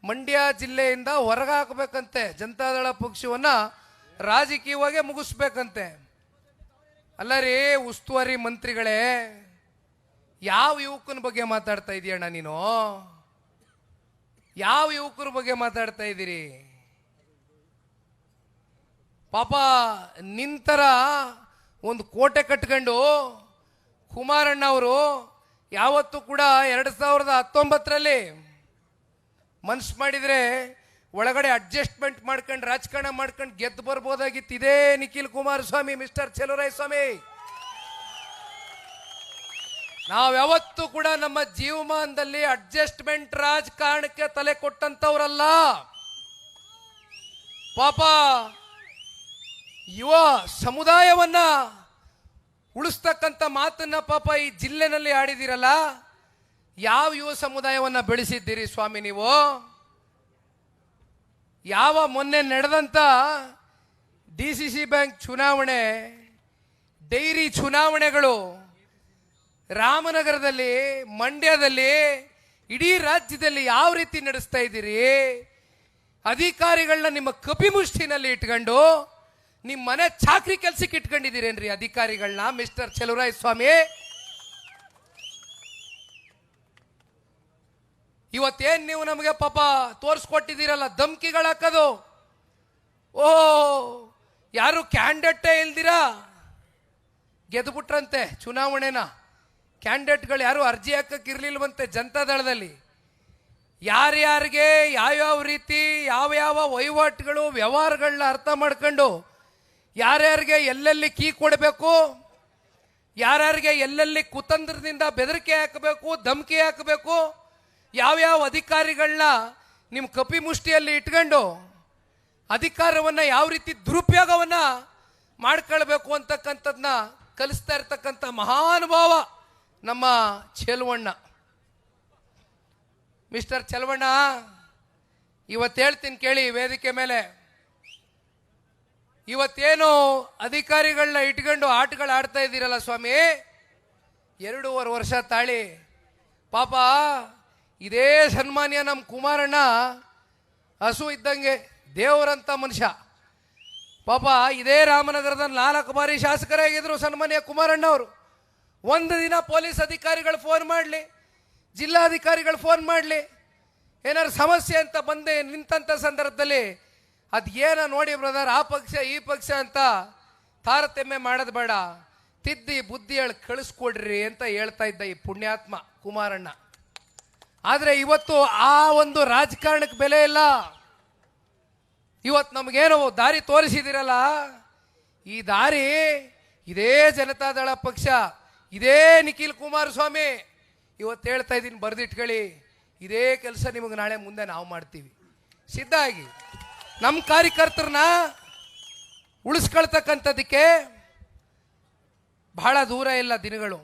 ಮಂಡ್ಯ ಜಿಲ್ಲೆಯಿಂದ ಹೊರಗಾಕಬೇಕಂತೆ. ಜನತಾದಳ ಪಕ್ಷವನ್ನ ರಾಜಕೀಯವಾಗಿ ಮುಗಿಸ್ಬೇಕಂತೆ. ಅಲ್ಲ ರೀ ಉಸ್ತುವಾರಿ ಮಂತ್ರಿಗಳೇ, ಯಾವ ಯುವಕನ ಬಗ್ಗೆ ಮಾತಾಡ್ತಾ ಇದೀಯಣ್ಣ ನೀನು? ಯಾವ ಯುವಕರ ಬಗ್ಗೆ ಮಾತಾಡ್ತಾ ಇದ್ದೀರಿ? ಪಾಪ ನಿಂತರ ಒಂದು ಕೋಟೆ ಕಟ್ಕೊಂಡು ಕುಮಾರಣ್ಣ ಅವರು ಯಾವತ್ತೂ ಕೂಡ 2019ರಲ್ಲಿ ಮನ್ಸು ಮಾಡಿದರೆ ಒಳಗಡೆ ಅಡ್ಜಸ್ಟ್ಮೆಂಟ್ ಮಾಡ್ಕೊಂಡು ರಾಜಕಾರಣ ಮಾಡ್ಕೊಂಡು ಗೆದ್ದು ಬರ್ಬೋದಾಗಿತ್ತು. ಇದೇ ನಿಖಿಲ್ ಕುಮಾರಸ್ವಾಮಿ, ಮಿಸ್ಟರ್ ಚೆಲುವರಾಯಸ್ವಾಮಿ, ನಾವು ಯಾವತ್ತೂ ಕೂಡ ನಮ್ಮ ಜೀವಮಾನದಲ್ಲಿ ಅಡ್ಜಸ್ಟ್ಮೆಂಟ್ ರಾಜಕಾರಣಕ್ಕೆ ತಲೆ ಕೊಟ್ಟಂತವ್ರಲ್ಲ. ಪಾಪ ಯುವ ಸಮುದಾಯವನ್ನ ಉಳಿಸ್ತಕ್ಕಂಥ ಮಾತನ್ನ ಪಾಪ ಈ ಜಿಲ್ಲೆನಲ್ಲಿ ಆಡಿದಿರಲ್ಲ. ಯಾವ ಯುವ ಸಮುದಾಯವನ್ನ ಬೆಳೆಸಿದ್ದೀರಿ ಸ್ವಾಮಿ ನೀವು? ಯಾವ ಮೊನ್ನೆ ನಡೆದಂತ DCC ಬ್ಯಾಂಕ್ ಚುನಾವಣೆ, ಡೈರಿ ಚುನಾವಣೆಗಳು ರಾಮನಗರದಲ್ಲಿ, ಮಂಡ್ಯದಲ್ಲಿ, ಇಡೀ ರಾಜ್ಯದಲ್ಲಿ ಯಾವ ರೀತಿ ನಡೆಸ್ತಾ ಇದ್ದೀರಿ? ಅಧಿಕಾರಿಗಳನ್ನ ನಿಮ್ಮ ಕಪಿಮುಷ್ಟಿನಲ್ಲಿ ಇಟ್ಕೊಂಡು ನಿಮ್ಮ ಮನೆ ಚಾಕ್ರಿ ಕೆಲ್ಸಕ್ಕೆ ಇಟ್ಕೊಂಡಿದ್ದೀರೇನ್ರಿ ಅಧಿಕಾರಿಗಳನ್ನ? ಮಿಸ್ಟರ್ ಚೆಲುವರಾಯಸ್ವಾಮಿ, ಇವತ್ತೇನ್ ನೀವು ನಮಗೆ ಪಾಪ ತೋರಿಸ್ಕೊಟ್ಟಿದ್ದೀರಲ್ಲ ಧಮ್ಕಿಗಳು ಹಾಕೋದು. ಓ ಯಾರು ಕ್ಯಾಂಡಿಡೇಟೇ ಇಲ್ದಿರಾ ಗೆದ್ದುಬಿಟ್ರಂತೆ ಚುನಾವಣೆನ. ಕ್ಯಾಂಡಿಡೇಟ್ಗಳು ಯಾರು ಅರ್ಜಿ ಹಾಕಕ್ಕಿರ್ಲಿಲ್ವಂತೆ ಜನತಾದಳದಲ್ಲಿ. ಯಾರ್ಯಾರಿಗೆ ಯಾವ್ಯಾವ ರೀತಿ ಯಾವ ವಹಿವಾಟುಗಳು ವ್ಯವಹಾರಗಳನ್ನ ಅರ್ಥ ಮಾಡ್ಕೊಂಡು ಯಾರ್ಯಾರಿಗೆ ಎಲ್ಲೆಲ್ಲಿ ಕೀ ಕೊಡಬೇಕು, ಯಾರ್ಯಾರಿಗೆ ಎಲ್ಲೆಲ್ಲಿ ಕುತಂತ್ರದಿಂದ ಬೆದರಿಕೆ ಹಾಕಬೇಕು, ಧಮಕಿ ಹಾಕಬೇಕು, ಯಾವ್ಯಾವ ಅಧಿಕಾರಿಗಳನ್ನ ನಿಮ್ಮ ಕಪಿಮುಷ್ಟಿಯಲ್ಲಿ ಇಟ್ಕೊಂಡು ಅಧಿಕಾರವನ್ನು ಯಾವ ರೀತಿ ದುರುಪಯೋಗವನ್ನು ಮಾಡ್ಕೊಳ್ಬೇಕು ಅಂತಕ್ಕಂಥದ್ದನ್ನ ಕಲಿಸ್ತಾ ಇರ್ತಕ್ಕಂಥ ಮಹಾನುಭಾವ ನಮ್ಮ ಚೆಲುವಣ್ಣ. ಮಿಸ್ಟರ್ ಚೆಲುವಣ್ಣ, ಇವತ್ತು ಹೇಳ್ತೀನಿ ಕೇಳಿ ವೇದಿಕೆ ಮೇಲೆ. ಇವತ್ತೇನು ಅಧಿಕಾರಿಗಳನ್ನ ಇಟ್ಕೊಂಡು ಆಟಗಳು ಆಡ್ತಾ ಇದ್ದೀರಲ್ಲ ಸ್ವಾಮಿ, 2.5 ವರ್ಷ ತಾಳಿ ಪಾಪ ಇದೇ ಸನ್ಮಾನ್ಯ ನಮ್ಮ ಕುಮಾರಣ್ಣ ಹಸು ಇದ್ದಂಗೆ ದೇವರಂತ ಮನುಷ್ಯ. ಪಾಪ ಇದೇ ರಾಮನಗರದ 4 ಬಾರಿ ಶಾಸಕರಾಗಿದ್ರು ಸನ್ಮಾನ್ಯ ಕುಮಾರಣ್ಣ ಅವರು. ಒಂದು ದಿನ ಪೊಲೀಸ್ ಅಧಿಕಾರಿಗಳು ಫೋನ್ ಮಾಡಲಿ, ಜಿಲ್ಲಾಧಿಕಾರಿಗಳು ಫೋನ್ ಮಾಡಲಿ, ಏನಾದ್ರು ಸಮಸ್ಯೆ ಅಂತ ಬಂದೆ ನಿಂತಂಥ ಸಂದರ್ಭದಲ್ಲಿ ಅದು ಏನ ನೋಡಿ ಬ್ರದರ್, ಆ ಪಕ್ಷ ಈ ಪಕ್ಷ ಅಂತ ತಾರತಮ್ಯ ಮಾಡೋದು ಬೇಡ, ತಿದ್ದಿ ಬುದ್ಧಿ ಹೇಳಿ ಕಳಿಸ್ಕೊಡ್ರಿ ಅಂತ ಹೇಳ್ತಾ ಇದ್ದ ಈ ಪುಣ್ಯಾತ್ಮ ಕುಮಾರಣ್ಣ. ಆದರೆ ಇವತ್ತು ಆ ಒಂದು ರಾಜಕಾರಣಕ್ಕೆ ಬೆಲೆ ಇಲ್ಲ. ಇವತ್ತು ನಮಗೇನು ದಾರಿ ತೋರಿಸಿದಿರಲ್ಲ, ಈ ದಾರಿ ಇದೇ ಜನತಾದಳ ಪಕ್ಷ, ಇದೇ ನಿಖಿಲ್ ಕುಮಾರಸ್ವಾಮಿ. ಇವತ್ತು ಹೇಳ್ತಾ ಇದ್ದೀನಿ, ಬರೆದಿಟ್ಕೊಳ್ಳಿ, ಇದೇ ಕೆಲಸ ನಿಮಗೆ ನಾಳೆ ಮುಂದೆ ನಾವು ಮಾಡ್ತೀವಿ. ಸಿದ್ಧ ಆಗಿ ನಮ್ಮ ಕಾರ್ಯಕರ್ತರನ್ನ ಉಳಿಸ್ಕೊಳ್ತಕ್ಕಂಥದ್ದಕ್ಕೆ ಬಹಳ ದೂರ ಇಲ್ಲ ದಿನಗಳು.